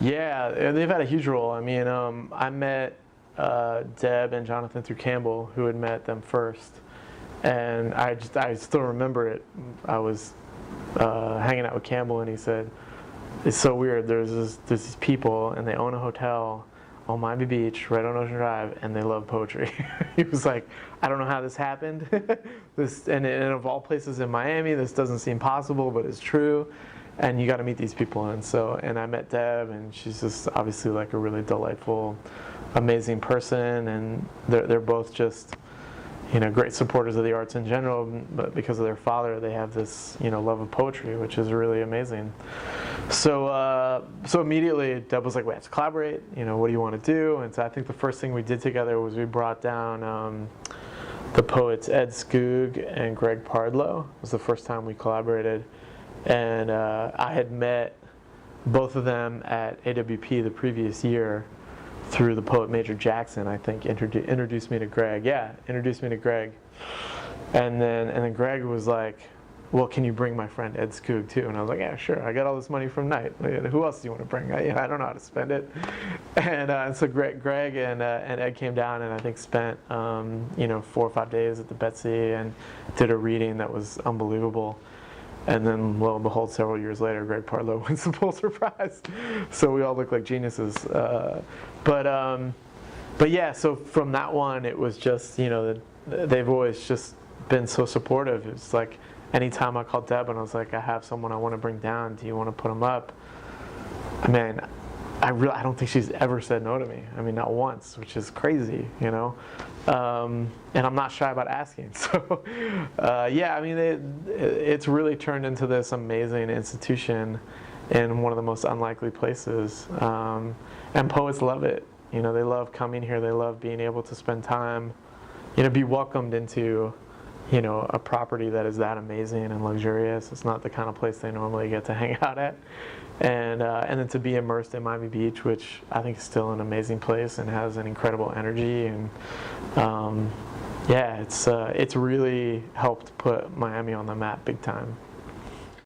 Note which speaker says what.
Speaker 1: Yeah, they've had a huge role. I mean, I met Deb and Jonathan through Campbell, who had met them first, and I still remember it. I was hanging out with Campbell, and he said, "It's so weird. There's these people, and they own a hotel on Miami Beach, right on Ocean Drive, and they love poetry." He was like, "I don't know how this happened. This and of all places in Miami, this doesn't seem possible, but it's true. And you got to meet these people." And I met Deb, and she's just obviously like a really delightful, amazing person, and they're both just, great supporters of the arts in general, but because of their father, they have this, love of poetry, which is really amazing. So immediately Deb was like, "We have to collaborate. What do you want to do?" And so I think the first thing we did together was we brought down the poets Ed Skoog and Greg Pardlow. It was the first time we collaborated. And I had met both of them at AWP the previous year through the poet Major Jackson. I think introduced me to Greg. Yeah, introduced me to Greg. And then Greg was like, "Well, can you bring my friend Ed Skoog too?" And I was like, "Yeah, sure. I got all this money from Knight. Who else do you want to bring? I don't know how to spend it." And so Greg and Ed came down, and I think spent 4 or 5 days at the Betsy and did a reading that was unbelievable. And then, lo and behold, several years later, Greg Pardlow wins the Pulitzer Prize. So we all look like geniuses. But yeah, so from that one, it was just, they've always just been so supportive. It's like anytime I called Deb and I was like, "I have someone I want to bring down. Do you want to put them up?" I mean, I don't think she's ever said no to me. I mean, not once, which is crazy, and I'm not shy about asking. So, yeah, I mean, it's really turned into this amazing institution in one of the most unlikely places. And poets love it. They love coming here. They love being able to spend time, be welcomed into, a property that is that amazing and luxurious. It's not the kind of place they normally get to hang out at. And then to be immersed in Miami Beach, which I think is still an amazing place and has an incredible energy, and yeah, it's really helped put Miami on the map big time.